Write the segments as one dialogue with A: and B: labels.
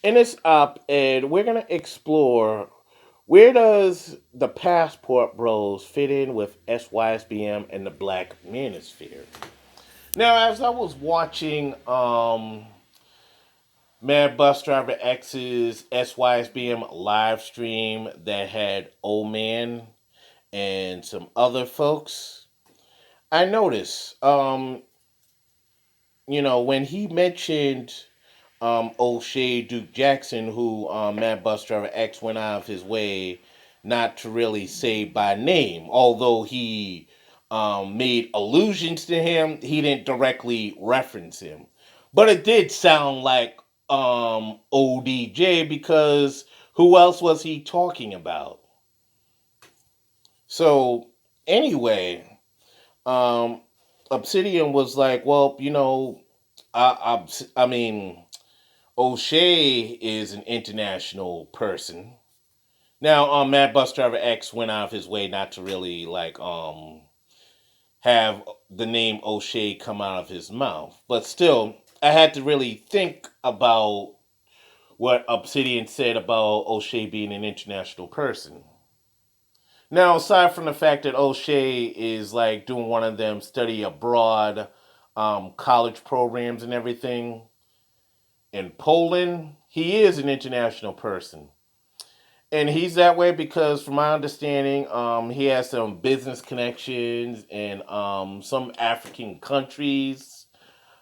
A: In this op-ed, we're going to explore where does the Passport Bros fit in with SYSBM and the Black Manosphere. Now, as I was watching Mad Bus Driver X's SYSBM live stream that had Old Man and some other folks, I noticed, when he mentioned O'Shea Duke Jackson, who Mad Bus Driver X went out of his way not to really say by name, although he made allusions to him, he didn't directly reference him. But it did sound like ODJ because who else was he talking about? So, anyway, um, Obsidian was like, well, I mean, O'Shea is an international person. Now, Mad Bus Driver X went out of his way not to really have the name O'Shea come out of his mouth, but still, I had to really think about what Obsidian said about O'Shea being an international person. Now, aside from the fact that O'Shea is like doing one of them study abroad college programs and everything in Poland, he is an international person. And he's that way because, from my understanding, he has some business connections in some African countries.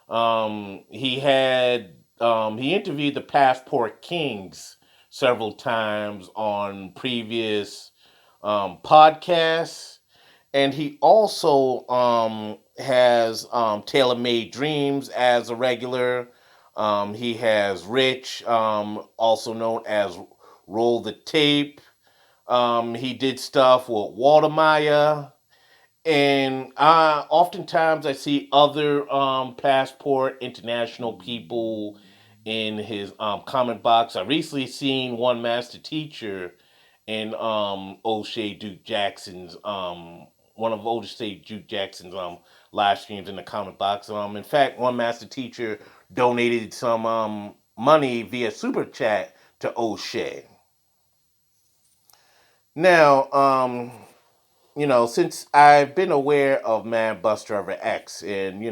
A: He interviewed the Passport Kings several times on previous podcasts, and he also has Tailor Made Dreams as a regular. He has Rich, also known as Roll the Tape. He did stuff with Walter Maya. And oftentimes I see other Passport International people in his comment box. I recently seen one master teacher in O'Shea Duke Jackson's one of O'Shea Duke Jackson's live streams in the comment box. In fact, one master teacher donated some money via super chat to O'Shea. Now, since I've been aware of Man Bus Driver X, and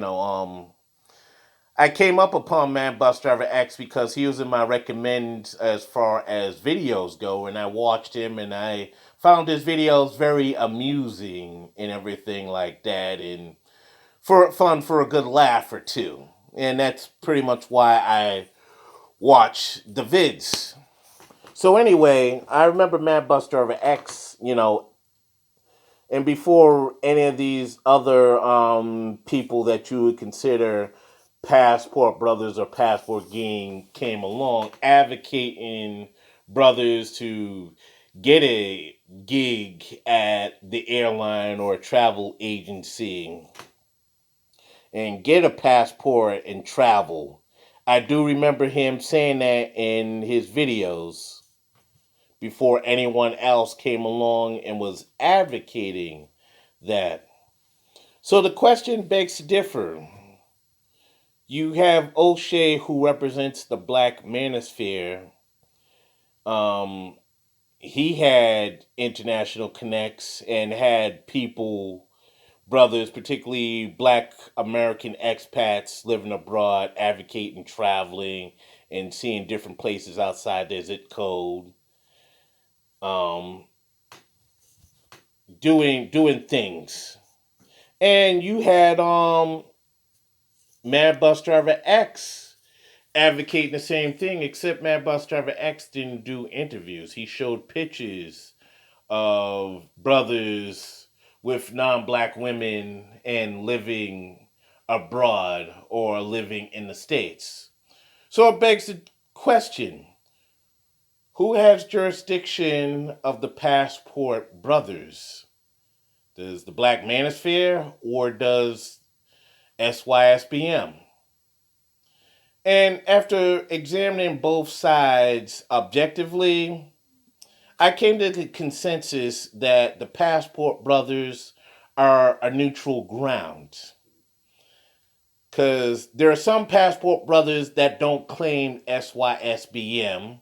A: I came up upon Man Bus Driver X because he was in my recommends as far as videos go, and I watched him, and I found his videos very amusing and everything like that, and for a good laugh or two, and that's pretty much why I watch the vids. So anyway, I remember Man Bus Driver X, and before any of these other people that you would consider Passport Brothers or Passport Gang came along, advocating brothers to get a gig at the airline or a travel agency and get a passport and travel. I do remember him saying that in his videos before anyone else came along and was advocating that. So the question begs to differ. You have O'Shea, who represents the Black Manosphere. Um, he had international connects and had people, brothers, particularly Black American expats living abroad, advocating traveling and seeing different places outside their zip code. Um, doing things. And you had Mad Bus Driver X advocating the same thing, except Mad Bus Driver X didn't do interviews. He showed pictures of brothers with non-black women and living abroad or living in the States. So it begs the question, who has jurisdiction of the Passport Brothers? Does the Black Manosphere or does SYSBM? And after examining both sides objectively, I came to the consensus that the Passport Brothers are a neutral ground. Because there are some Passport brothers that don't claim SYSBM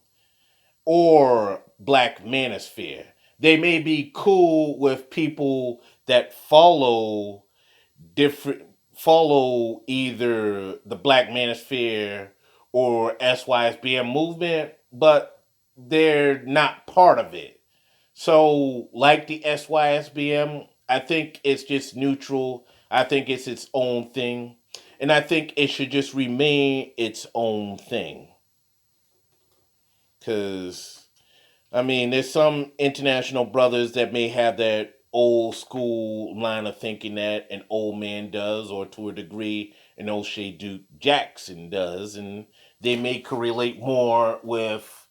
A: or BlackManosphere. They may be cool with people that different follow either the BlackManosphere or SYSBM movement, but they're not part of it. So, like the SYSBM, I think it's just neutral. I think it's its own thing. And I think it should just remain its own thing. Because, I mean, there's some international brothers that may have that old school line of thinking that an old man does, or to a degree, an O'Shea Duke Jackson does. And they may correlate more with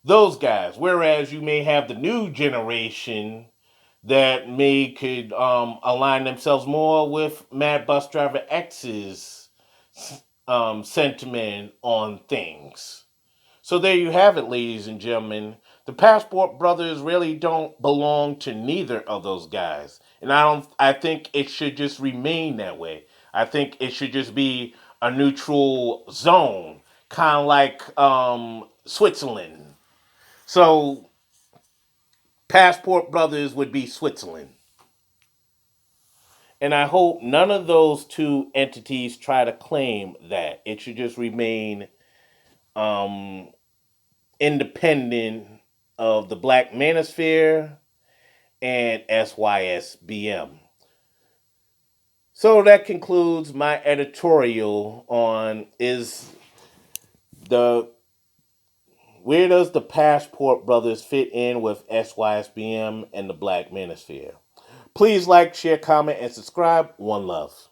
A: those guys. Whereas you may have the new generation that may could align themselves more with Mad Bus Driver X's sentiment on things. So there you have it, ladies and gentlemen. The Passport Brothers really don't belong to neither of those guys, and I think it should just remain that way. I think it should just be a neutral zone, kind of like Switzerland. So Passport Brothers would be Switzerland. And I hope none of those two entities try to claim that. It should just remain um, independent of the BlackManosphere and SYSBM. So that concludes my editorial on is the where does the Passport Brothers fit in with SYSBM and the BlackManosphere? Please like, share, comment, and subscribe. One love.